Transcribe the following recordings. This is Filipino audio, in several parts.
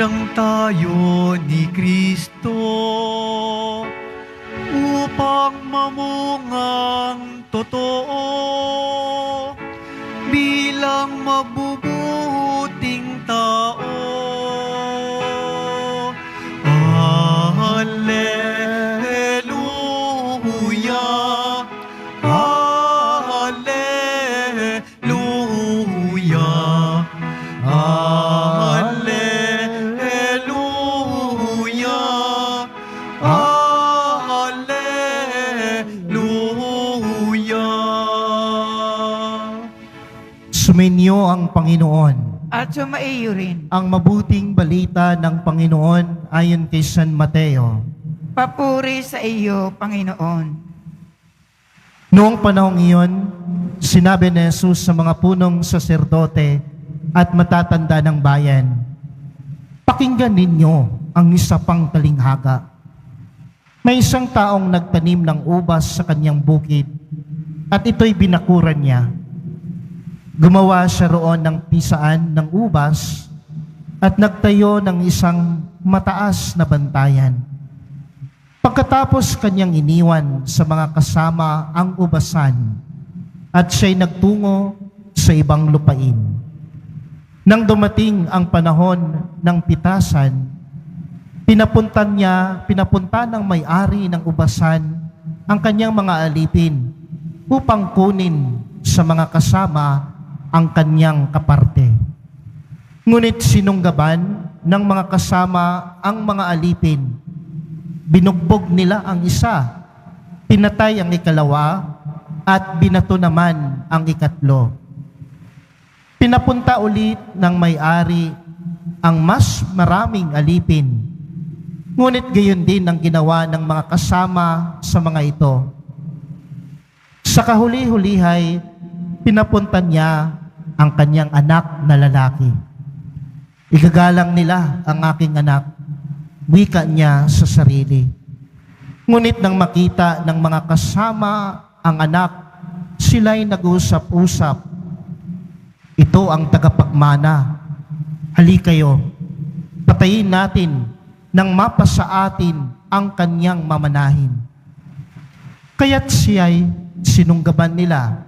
lang tayo ni Kristo upang mamungang totoo bilang mabubuting tao. Hallelujah, Hallelujah, Hallelujah, Hallelujah. Sumainyo ang Panginoon. At sumaiyo rin. Ang mabuting balita ng Panginoon ayon kay San Mateo. Papuri sa iyo, Panginoon. Noong panahong iyon, sinabi ni Jesus sa mga punong saserdote at matatanda ng bayan, "Pakinggan ninyo ang isa pang talinghaga. May isang taong nagtanim ng ubas sa kanyang bukid at ito'y binakuran niya. Gumawa siya roon ng pisaan ng ubas at nagtayo ng isang mataas na bantayan. Pagkatapos kanyang iniwan sa mga kasama ang ubasan at siya'y nagtungo sa ibang lupain. Nang dumating ang panahon ng pitasan, pinapunta ng may-ari ng ubasan ang kanyang mga alipin upang kunin sa mga kasama ang kanyang kaparte. Ngunit sinunggaban ng mga kasama ang mga alipin. Binugbog nila ang isa, pinatay ang ikalawa, at binato naman ang ikatlo. Pinapunta ulit ng may-ari ang mas maraming alipin. Ngunit gayon din ang ginawa ng mga kasama sa mga ito. Sa kahuli-hulihay, pinapunta niya ang kanyang anak na lalaki. Igagalang nila ang aking anak, wika niya sa sarili. Ngunit nang makita ng mga kasama ang anak, sila'y nag-usap-usap. Ito ang tagapagmana. Hali kayo, patayin natin nang mapasa atin ang kanyang mamanahin. Kaya't siya'y sinunggaban nila,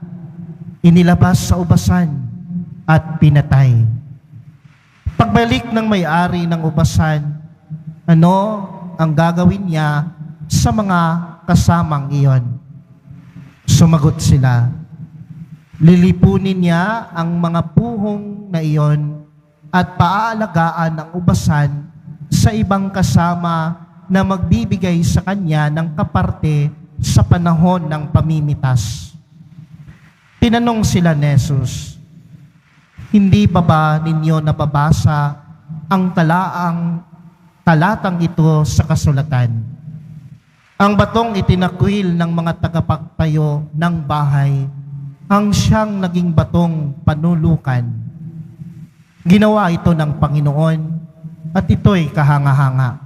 inilabas sa ubasan at pinatay. Pagbalik ng may-ari ng ubasan, ano ang gagawin niya sa mga kasamang iyon? Sumagot sila, lilipunin niya ang mga puhong na iyon at paaalagaan ang ubasan sa ibang kasama na magbibigay sa kanya ng kaparte sa panahon ng pamimitas. Tinanong sila ni Jesus, hindi ba ninyo nababasa ang talatang ito sa kasulatan? Ang batong itinakwil ng mga tagapagtayo ng bahay ang siyang naging batong panulukan. Ginawa ito ng Panginoon at ito'y kahanga-hanga.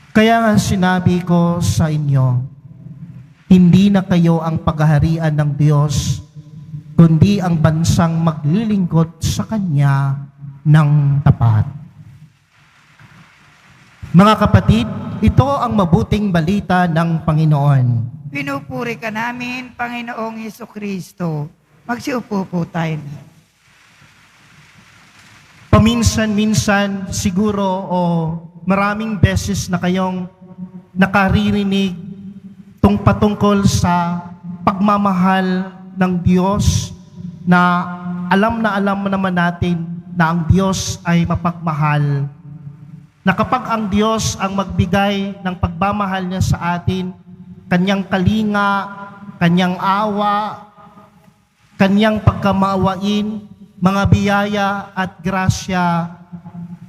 Kaya nga sinabi ko sa inyo, hindi na kayo ang paghaharian ng Diyos, kundi ang bansang maglilingkod sa Kanya ng tapat. Mga kapatid, ito ang mabuting balita ng Panginoon. Pinupuri ka namin, Panginoong Hesukristo. Magsiupo po tayo. Paminsan-minsan siguro o maraming beses na kayong nakaririnig patungkol sa pagmamahal ng Diyos na alam naman natin na ang Diyos ay mapagmahal. Na kapag ang Diyos ang magbigay ng pagmamahal niya sa atin, Kanyang kalinga, Kanyang awa, Kanyang pagkamaawain, mga biyaya at grasya,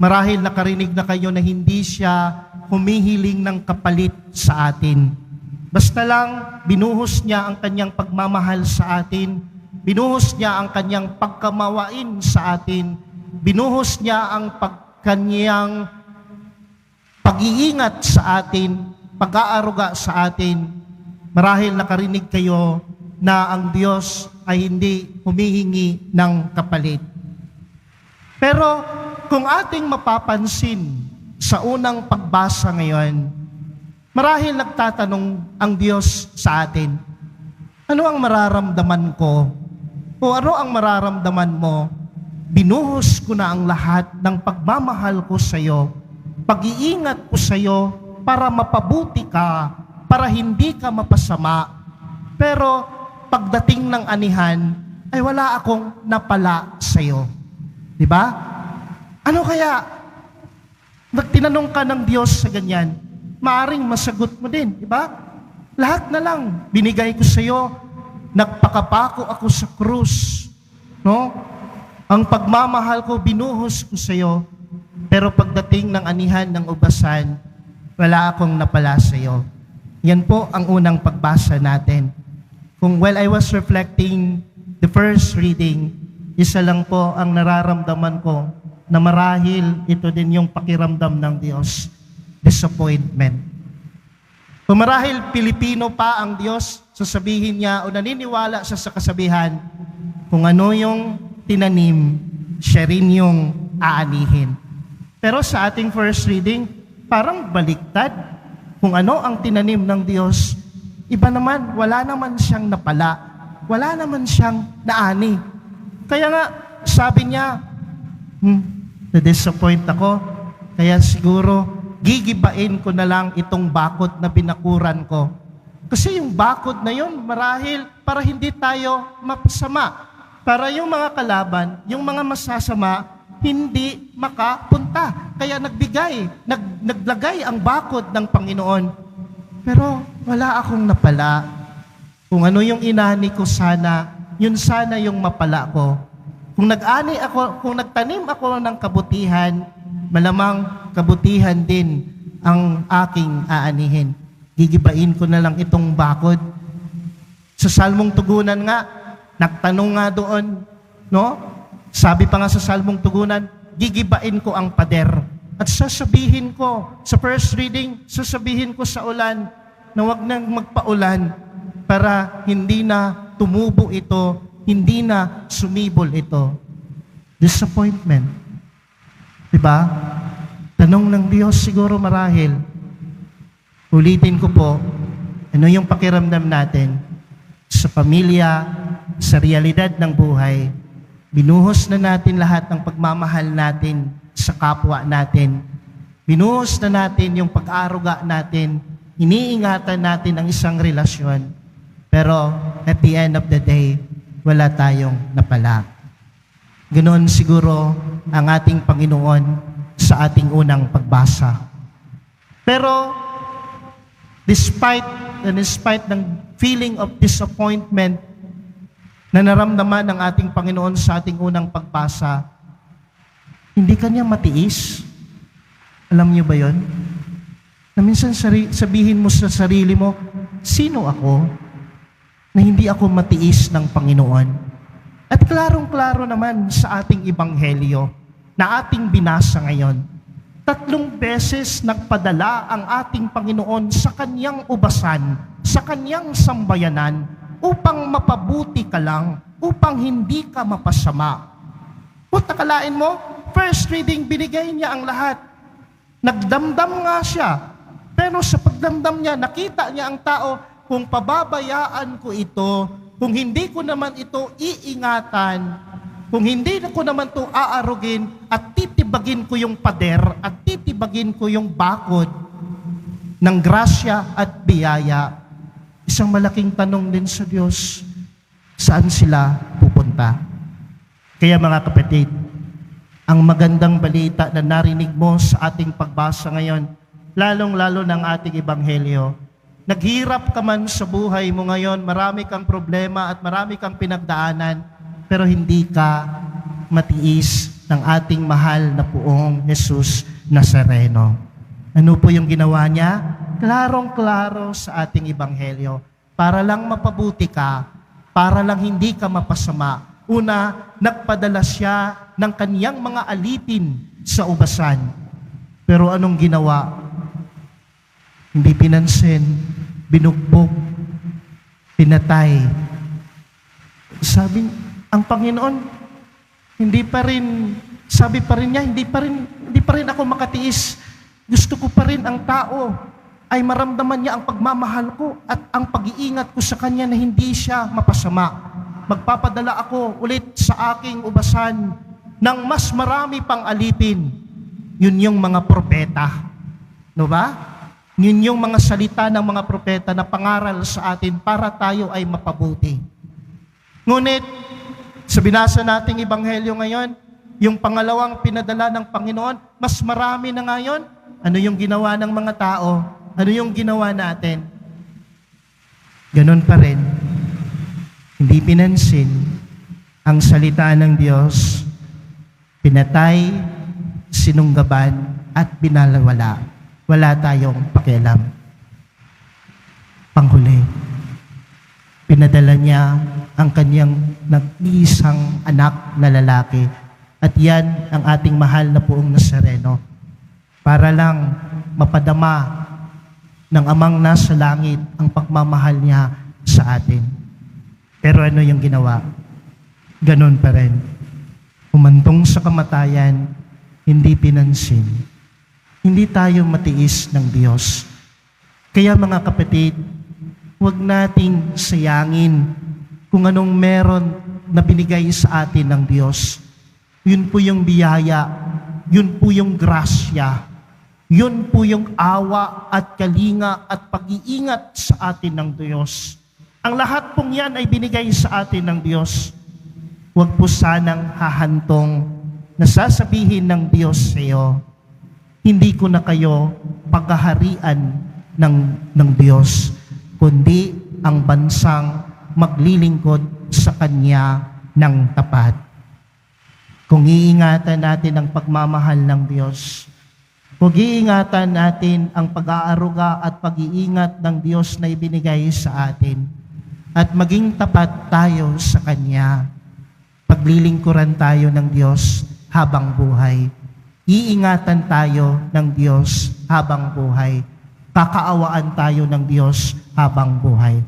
marahil nakarinig na kayo na hindi siya humihiling ng kapalit sa atin. Basta lang, binuhos niya ang Kanyang pagmamahal sa atin, binuhos niya ang Kanyang pagkamawain sa atin, binuhos niya ang Kanyang pag-iingat sa atin, pag-aaruga sa atin. Marahil nakarinig kayo na ang Diyos ay hindi humihingi ng kapalit. Pero kung ating mapapansin sa unang pagbasa ngayon, marahil nagtatanong ang Diyos sa atin, ano ang mararamdaman ko? O ano ang mararamdaman mo? Binuhos ko na ang lahat ng pagmamahal ko sa iyo, pag-iingat ko sa iyo para mapabuti ka, para hindi ka mapasama. Pero pagdating ng anihan, ay wala akong napala sa iyo. Di ba? Ano kaya? Tinanong ka ng Diyos sa ganyan, maaring masagot mo din, di ba? Lahat na lang binigay ko sa iyo, nagpakapako ako sa krus, no? Ang pagmamahal ko binuhos ko sa iyo, pero pagdating ng anihan ng ubasan, wala akong napala sa iyo. Yan po ang unang pagbasa natin. Kung while I was reflecting the first reading, isa lang po ang nararamdaman ko na marahil ito din yung pakiramdam ng Diyos, disappointment. Kung marahil Pilipino pa ang Diyos, sasabihin niya o naniniwala siya sa kasabihan, kung ano yung tinanim, siya rin yung aanihin. Pero sa ating first reading, parang baliktad. Kung ano ang tinanim ng Diyos, iba naman, wala naman siyang napala, wala naman siyang naani. Kaya nga, sabi niya, na-disappoint ako, kaya siguro, gigibain ko na lang itong bakod na binakuran ko. Kasi yung bakod na yun, marahil para hindi tayo mapasama. Para yung mga kalaban, yung mga masasama, hindi makapunta. Kaya naglagay ang bakod ng Panginoon. Pero wala akong napala. Kung ano yung inani ko sana, yun sana yung mapala ko. Kung nag-ani ako, kung nagtanim ako ng kabutihan, malamang kabutihan din ang aking aanihin. Gigibain ko na lang itong bakod. Sa Salmong Tugunan nga, nagtanong nga doon, no? Sabi pa nga sa Salmong Tugunan, gigibain ko ang pader. At sasabihin ko, sa first reading, sasabihin ko sa ulan, na wag nang magpaulan para hindi na tumubo ito, hindi na sumibol ito. Disappointment. Diba? Tanong ng Diyos siguro marahil, ulitin ko po, ano yung pakiramdam natin sa pamilya, sa realidad ng buhay, binuhos na natin lahat ng pagmamahal natin sa kapwa natin. Binuhos na natin yung pag-aaruga natin, iniingatan natin ang isang relasyon, pero at the end of the day, wala tayong napala. Ganoon siguro ang ating Panginoon sa ating unang pagbasa. Pero despite ng feeling of disappointment na naramdaman ng ating Panginoon sa ating unang pagbasa, hindi kanya matiis. Alam niyo ba yon? Na minsan sabihin mo sa sarili mo, sino ako na hindi ako matiis ng Panginoon? At klarong-klaro naman sa ating ebanghelyo na ating binasa ngayon, 3 beses nagpadala ang ating Panginoon sa kanyang ubasan, sa kanyang sambayanan, upang mapabuti ka lang, upang hindi ka mapasama. Kung nakalain mo, first reading, binigay niya ang lahat. Nagdamdam nga siya, pero sa pagdamdam niya, nakita niya ang tao, kung pababayaan ko ito, kung hindi ko naman ito iingatan, kung hindi ko naman ito aarugin at titibagin ko yung pader at titibagin ko yung bakod ng grasya at biyaya, isang malaking tanong din sa Diyos, saan sila pupunta? Kaya mga kapatid, ang magandang balita na narinig mo sa ating pagbasa ngayon, lalong-lalo ng ating ebanghelyo, naghirap ka man sa buhay mo ngayon, marami kang problema at marami kang pinagdaanan, pero hindi ka matiis ng ating mahal na Poong Jesus Nazareno. Ano po yung ginawa niya? Klarong-klaro sa ating ebanghelyo. Para lang mapabuti ka, para lang hindi ka mapasama. Una, nagpadala siya ng kaniyang mga alipin sa ubasan. Pero anong ginawa? Hindi pinansin, binugbog, pinatay. Sabi, ang Panginoon, hindi pa rin Sabi pa rin niya, hindi pa rin ako makatiis. Gusto ko pa rin ang tao ay maramdaman niya ang pagmamahal ko at ang pag-iingat ko sa kanya na hindi siya mapasama. Magpapadala ako ulit sa aking ubasan ng mas marami pang alipin. Yun yung mga propeta. No ba? Yun yung mga salita ng mga propeta na pangaral sa atin para tayo ay mapabuti. Ngunit, sa binasa nating ebanghelyo ngayon, yung pangalawang pinadala ng Panginoon, mas marami na ngayon. Ano yung ginawa ng mga tao? Ano yung ginawa natin? Ganon pa rin. Hindi pinansin ang salita ng Diyos, pinatay, sinunggaban, at binalawala. Wala tayong pakialam. Panghuli, pinadala niya ang kanyang nag-iisang anak na lalaki, at yan ang ating mahal na Poong Nazareno, para lang mapadama ng Amang nasa langit ang pagmamahal niya sa atin. Pero ano yung ginawa? Ganon pa rin. Humantong sa kamatayan, hindi pinansin. Hindi tayo matiis ng Diyos. Kaya mga kapatid, huwag nating sayangin kung anong meron na binigay sa atin ng Diyos. Yun po yung biyaya, yun po yung grasya, yun po yung awa at kalinga at pag-iingat sa atin ng Diyos. Ang lahat pong yan ay binigay sa atin ng Diyos. Huwag po sanang hahantong na sasabihin ng Diyos sa iyo, hindi ko na kayo paghaharian ng Diyos, kundi ang bansang maglilingkod sa Kanya ng tapat. Kung iingatan natin ang pagmamahal ng Diyos, kung iingatan natin ang pag-aaruga at pag-iingat ng Diyos na ibinigay sa atin, at maging tapat tayo sa Kanya, paglilingkuran tayo ng Diyos habang buhay. Iingatan tayo ng Diyos habang buhay. Kakaawaan tayo ng Diyos habang buhay.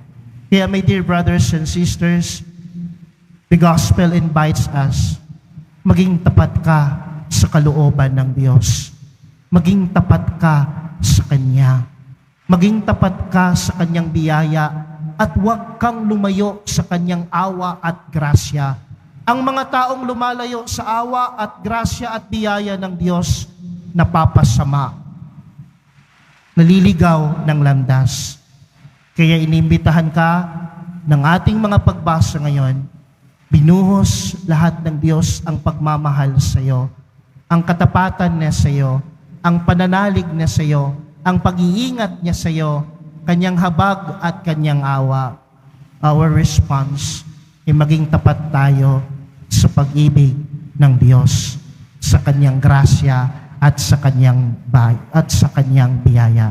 Kaya my dear brothers and sisters, the gospel invites us, maging tapat ka sa kalooban ng Diyos. Maging tapat ka sa Kanya. Maging tapat ka sa Kanyang biyaya at huwag kang lumayo sa Kanyang awa at grasya. Ang mga taong lumalayo sa awa at grasya at biyaya ng Diyos, napapasama, naliligaw ng landas. Kaya inimbitahan ka ng ating mga pagbasa ngayon, binuhos lahat ng Diyos ang pagmamahal sa iyo, ang katapatan niya sa iyo, ang pananalig niya sa iyo, ang pag-iingat niya sa iyo, Kanyang habag at Kanyang awa. Our response ay maging tapat tayo sa pag-ibig ng Diyos, sa Kanyang grasya at sa Kanyang biyaya.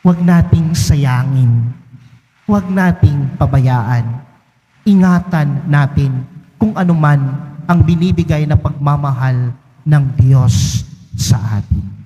Huwag nating sayangin. Huwag nating pabayaan. Ingatan natin kung ano man ang binibigay na pagmamahal ng Diyos sa atin.